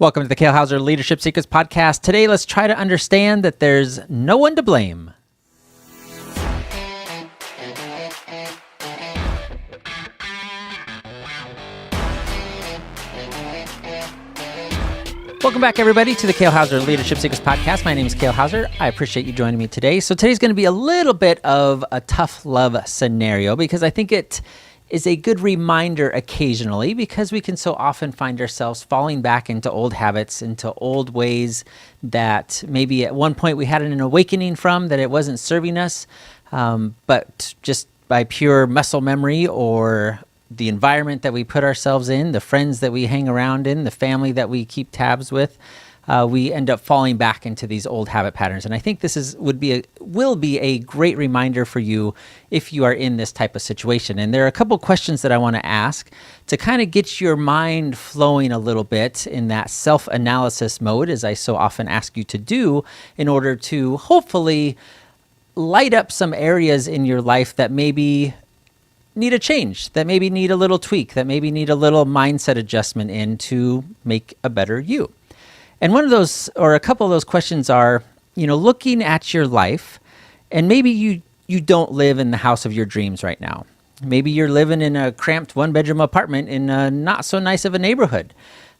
Welcome to the Kale Houser Leadership Secrets podcast. Today, let's try to understand that there's no one to blame. Welcome back, everybody, to the Kale Houser Leadership Secrets podcast. My name is Kale Houser. I appreciate you joining me today. So today's going to be a little bit of a tough love scenario because I think it is a good reminder occasionally, because we can so often find ourselves falling back into old habits, into old ways that maybe at one point we had an awakening from, that it wasn't serving us, but just by pure muscle memory or the environment that we put ourselves in, the friends that we hang around in, the family that we keep tabs with, we end up falling back into these old habit patterns. And I think this will be a great reminder for you if you are in this type of situation. And there are a couple questions that I want to ask to kind of get your mind flowing a little bit in that self-analysis mode, as I so often ask you to do, in order to hopefully light up some areas in your life that maybe need a change, that maybe need a little tweak, that maybe need a little mindset adjustment in to make a better you. And one of those, or a couple of those questions are, looking at your life, and maybe you don't live in the house of your dreams right now. Maybe you're living in a cramped one-bedroom apartment in a not so nice of a neighborhood.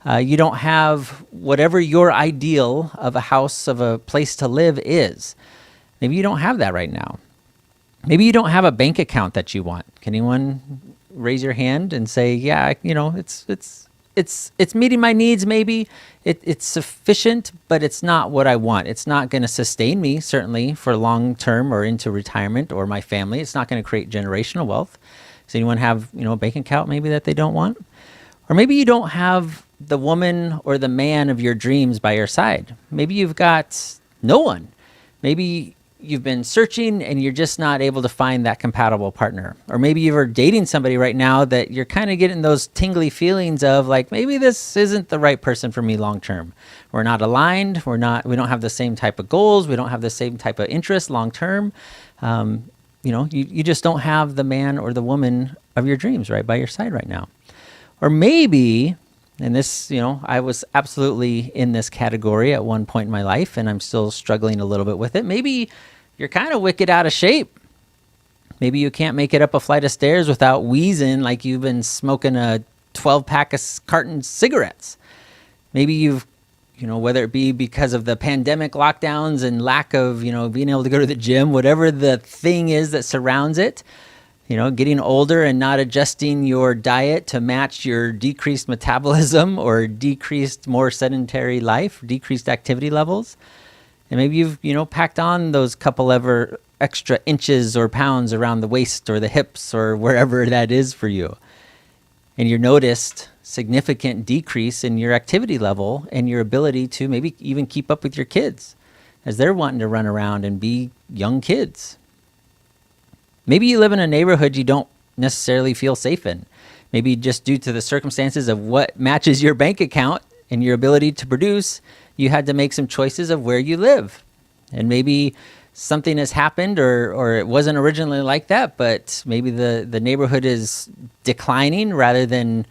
You don't have whatever your ideal of a house, of a place to live is. Maybe you don't have that right now. Maybe you don't have a bank account that you want. Can anyone raise your hand and say, yeah, it's meeting my needs, maybe. It's sufficient, but it's not what I want. It's not going to sustain me, certainly, for long term or into retirement or my family. It's not going to create generational wealth. Does anyone have, a bank account maybe that they don't want? Or maybe you don't have the woman or the man of your dreams by your side. Maybe you've got no one. Maybe you've been searching and you're just not able to find that compatible partner. Or maybe you're dating somebody right now that you're kind of getting those tingly feelings of like, maybe this isn't the right person for me long term. We're not aligned. We don't have the same type of goals. We don't have the same type of interests long term. You just don't have the man or the woman of your dreams right by your side right now. Or maybe, and this, I was absolutely in this category at one point in my life, and I'm still struggling a little bit with it. Maybe you're kind of wicked out of shape. Maybe you can't make it up a flight of stairs without wheezing like you've been smoking a 12-pack of carton cigarettes. Maybe you've, whether it be because of the pandemic lockdowns and lack of, being able to go to the gym, whatever the thing is that surrounds it, getting older and not adjusting your diet to match your decreased metabolism or decreased, more sedentary life, decreased activity levels. And maybe you've, packed on those couple ever extra inches or pounds around the waist or the hips or wherever that is for you. And you noticed significant decrease in your activity level and your ability to maybe even keep up with your kids as they're wanting to run around and be young kids. Maybe you live in a neighborhood you don't necessarily feel safe in. Maybe just due to the circumstances of what matches your bank account and your ability to produce, you had to make some choices of where you live. And maybe something has happened or it wasn't originally like that, but maybe the neighborhood is declining rather than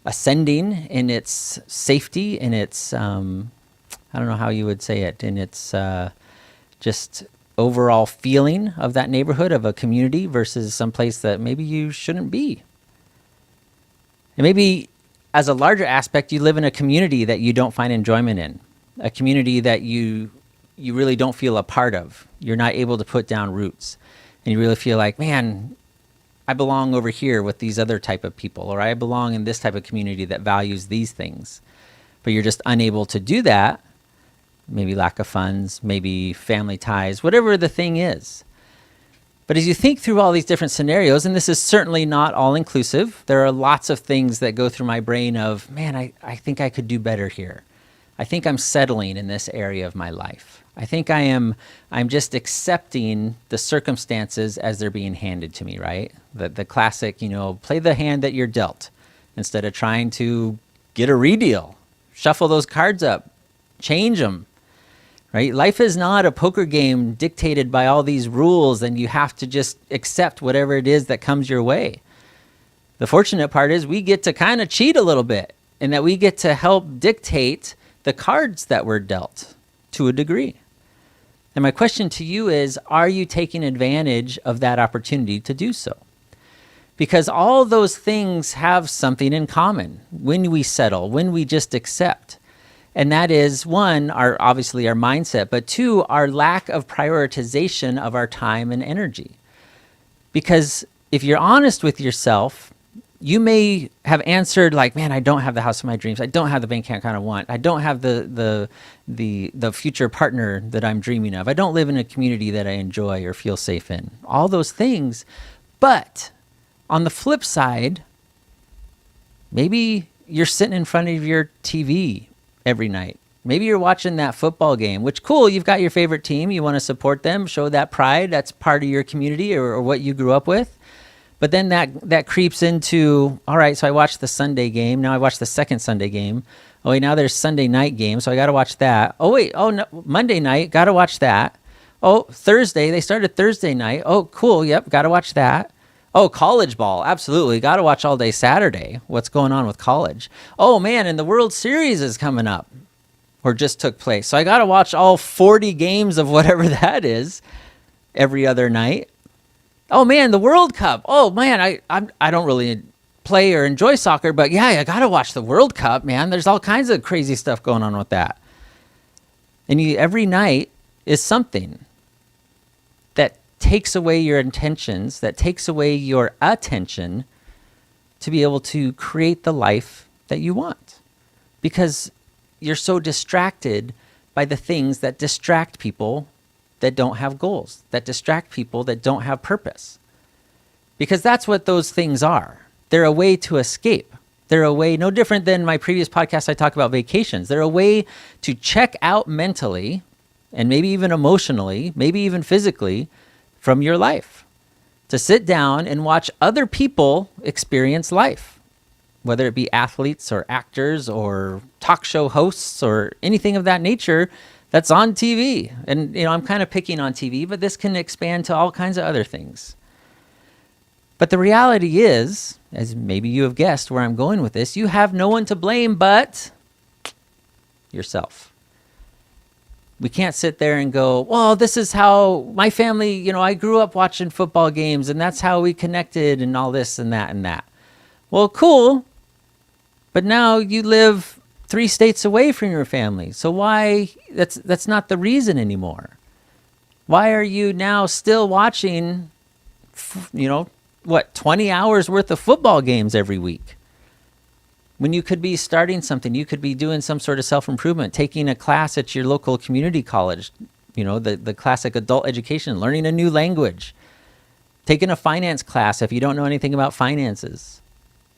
ascending in its safety, in its, I don't know how you would say it, in its just overall feeling of that neighborhood, of a community versus someplace that maybe you shouldn't be. And maybe as a larger aspect, you live in a community that you don't find enjoyment in, a community that you really don't feel a part of. You're not able to put down roots, and you really feel like, man, I belong over here with these other type of people, or I belong in this type of community that values these things. But you're just unable to do that. Maybe lack of funds, maybe family ties, whatever the thing is. But as you think through all these different scenarios, and this is certainly not all inclusive, there are lots of things that go through my brain of, man, I think I could do better here. I think I'm settling in this area of my life. I think I'm just accepting the circumstances as they're being handed to me, right? The classic, play the hand that you're dealt instead of trying to get a redeal, shuffle those cards up, change them. Right? Life is not a poker game dictated by all these rules and you have to just accept whatever it is that comes your way. The fortunate part is we get to kind of cheat a little bit, and that we get to help dictate the cards that were dealt to a degree. And my question to you is, are you taking advantage of that opportunity to do so? Because all those things have something in common when we settle, when we just accept. And that is, one, obviously our mindset, but two, our lack of prioritization of our time and energy. Because if you're honest with yourself, you may have answered like, man, I don't have the house of my dreams. I don't have the bank account I want. I don't have the future partner that I'm dreaming of. I don't live in a community that I enjoy or feel safe in. All those things. But on the flip side, maybe you're sitting in front of your TV every night. Maybe you're watching that football game, which cool, you've got your favorite team. You want to support them, show that pride. That's part of your community or what you grew up with. But then that creeps into, all right, so I watched the Sunday game. Now I watched the second Sunday game. Oh, wait, now there's Sunday night game, so I got to watch that. Oh, wait, no, Monday night, got to watch that. Oh, Thursday, they started Thursday night. Oh, cool, yep, got to watch that. Oh, college ball, absolutely, got to watch all day Saturday. What's going on with college? Oh, man, and the World Series is coming up or just took place. So I got to watch all 40 games of whatever that is every other night. Oh man, the World Cup. Oh man, I don't really play or enjoy soccer, but yeah, I gotta watch the World Cup, man. There's all kinds of crazy stuff going on with that. And every night is something that takes away your intentions, that takes away your attention to be able to create the life that you want. Because you're so distracted by the things that distract people that don't have goals, that distract people that don't have purpose. Because that's what those things are. They're a way to escape. They're a way, no different than my previous podcast I talked about vacations. They're a way to check out mentally and maybe even emotionally, maybe even physically from your life. To sit down and watch other people experience life, whether it be athletes or actors or talk show hosts or anything of that nature that's on TV. And, I'm kind of picking on TV, but this can expand to all kinds of other things. But the reality is, as maybe you have guessed where I'm going with this, you have no one to blame but yourself. We can't sit there and go, well, this is how my family, I grew up watching football games and that's how we connected and all this and that and that. Well, cool. But now you live 3 states away from your family. So why, that's not the reason anymore. Why are you now still watching, 20 hours worth of football games every week? When you could be starting something, you could be doing some sort of self-improvement, taking a class at your local community college, the classic adult education, learning a new language, taking a finance class if you don't know anything about finances.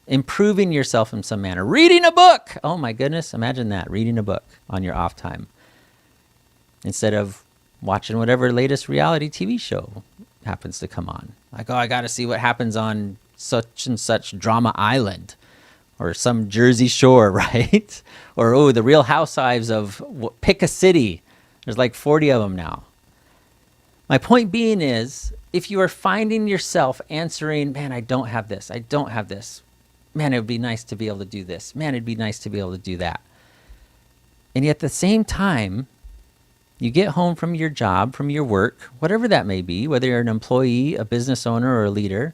Improving yourself in some manner. Reading a book. Oh my goodness. Imagine that. Reading a book on your off time. Instead of watching whatever latest reality TV show happens to come on. Like, I got to see what happens on such and such Drama Island or some Jersey Shore, right? Or, the Real Housewives of pick a city. There's like 40 of them now. My point being is, if you are finding yourself answering, man, I don't have this. I don't have this. Man, it would be nice to be able to do this. Man, it'd be nice to be able to do that. And yet at the same time, you get home from your job, from your work, whatever that may be, whether you're an employee, a business owner, or a leader,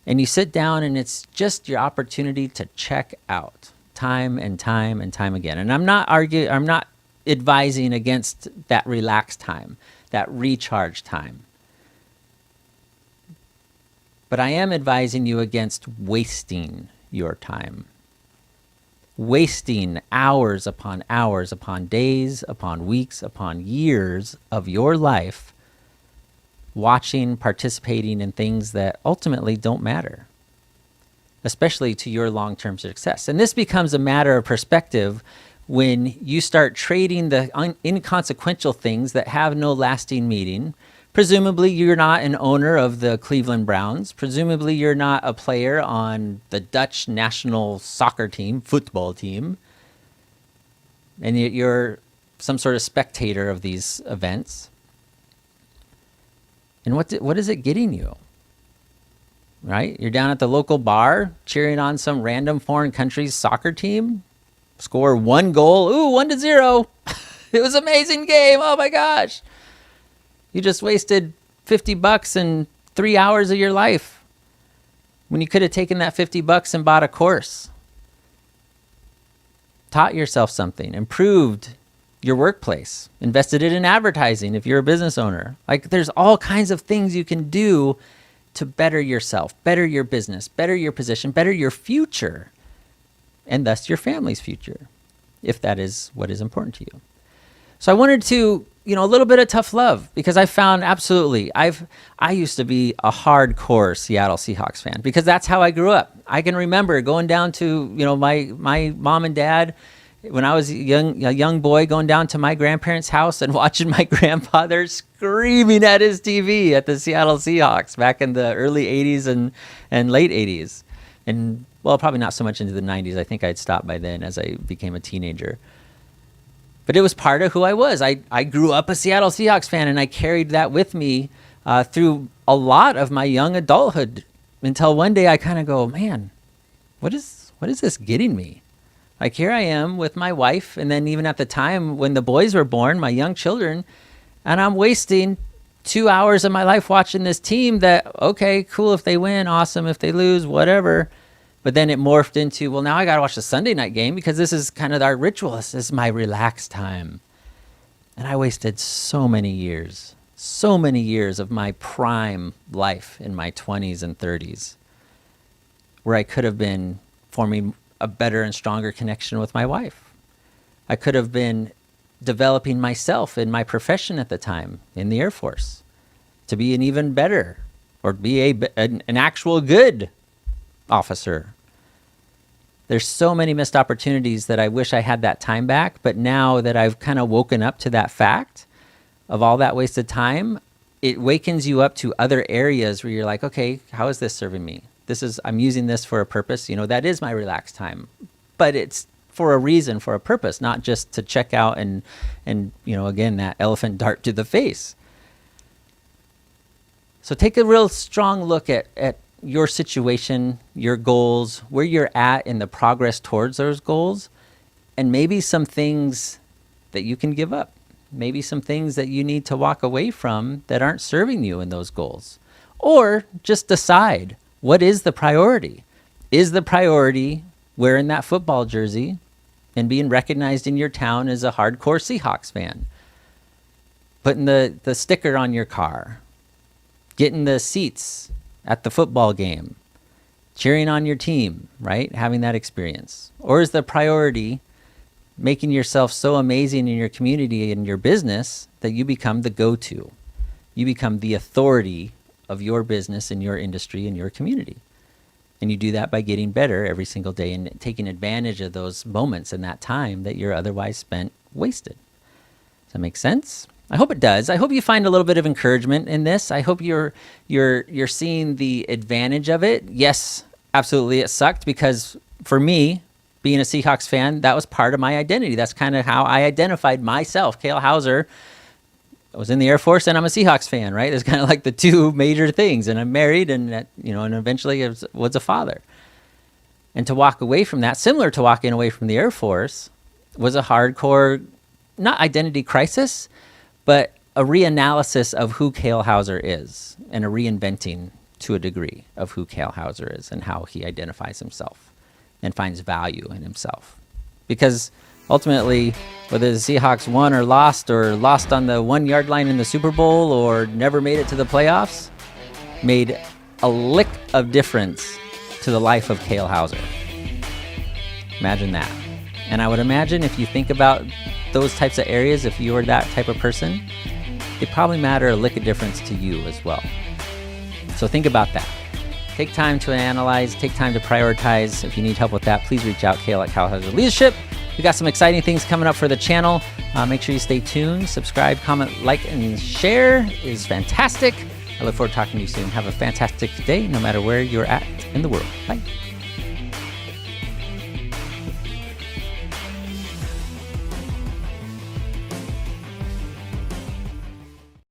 and you sit down and it's just your opportunity to check out time and time and time again. And I'm not advising against that relaxed time, that recharge time. But I am advising you against wasting your time. Wasting hours upon days, upon weeks, upon years of your life watching, participating in things that ultimately don't matter, especially to your long-term success. And this becomes a matter of perspective when you start trading the inconsequential things that have no lasting meaning. Presumably, you're not an owner of the Cleveland Browns. Presumably, you're not a player on the Dutch national soccer team, football team. And you're some sort of spectator of these events. And what is it getting you? Right? You're down at the local bar cheering on some random foreign country's soccer team. score one goal. Ooh, 1-0. It was an amazing game. Oh my gosh. You just wasted $50 and 3 hours of your life when you could have taken that $50 and bought a course, taught yourself something, improved your workplace, invested it in advertising if you're a business owner. Like, there's all kinds of things you can do to better yourself, better your business, better your position, better your future, and thus your family's future, if that is what is important to you. So I wanted to, a little bit of tough love, because I found absolutely, I used to be a hardcore Seattle Seahawks fan because that's how I grew up. I can remember going down to, my mom and dad when I was a young boy, going down to my grandparents' house and watching my grandfather screaming at his TV at the Seattle Seahawks back in the early 80s and late 80s. And, well, probably not so much into the 90s. I think I'd stopped by then as I became a teenager. But it was part of who I was. I grew up a Seattle Seahawks fan, and I carried that with me through a lot of my young adulthood until one day I kind of go, man, what is this getting me? Like, here I am with my wife, and then even at the time when the boys were born, my young children, and I'm wasting 2 hours of my life watching this team that, okay, cool if they win, awesome if they lose, whatever. But then it morphed into, well, now I got to watch the Sunday night game because this is kind of our ritual. This is my relaxed time. And I wasted so many years of my prime life in my 20s and 30s where I could have been forming a better and stronger connection with my wife. I could have been developing myself in my profession at the time in the Air Force to be an even better, or be an actual good officer. There's so many missed opportunities that I wish I had that time back, but now that I've kind of woken up to that fact of all that wasted time, it wakens you up to other areas where you're like, okay, how is this serving me? I'm using this for a purpose. That is my relaxed time, but it's for a reason, for a purpose, not just to check out and again, that elephant dart to the face. So take a real strong look at your situation, your goals, where you're at in the progress towards those goals, and maybe some things that you can give up, maybe some things that you need to walk away from that aren't serving you in those goals. Or just decide, what is the priority? Is the priority wearing that football jersey and being recognized in your town as a hardcore Seahawks fan? Putting the sticker on your car, getting the seats at the football game, cheering on your team, right? Having that experience. Or is the priority making yourself so amazing in your community and your business that you become the go-to? You become the authority of your business and your industry and your community. And you do that by getting better every single day and taking advantage of those moments and that time that you're otherwise spent wasted. Does that make sense? I hope it does. I hope you find a little bit of encouragement in this. I hope you're seeing the advantage of it. Yes, absolutely, it sucked because for me, being a Seahawks fan, that was part of my identity. That's kind of how I identified myself. Kale Houser, I was in the Air Force and I'm a Seahawks fan, right? There's kind of like the two major things. And I'm married and eventually I was a father. And to walk away from that, similar to walking away from the Air Force, was a hardcore, not identity crisis, but a reanalysis of who Kale Houser is and a reinventing to a degree of who Kale Houser is and how he identifies himself and finds value in himself. Because ultimately, whether the Seahawks won or lost on the 1 yard line in the Super Bowl or never made it to the playoffs, made a lick of difference to the life of Kale Houser. Imagine that. And I would imagine if you think about those types of areas, if you were that type of person, it probably matter a lick of difference to you as well. So think about that. Take time to analyze, take time to prioritize. If you need help with that, please reach out, Kale at Kale Houser Leadership. We got some exciting things coming up for the channel. Make sure you stay tuned, subscribe, comment, like, and share is fantastic. I look forward to talking to you soon. Have a fantastic day, no matter where you're at in the world. Bye.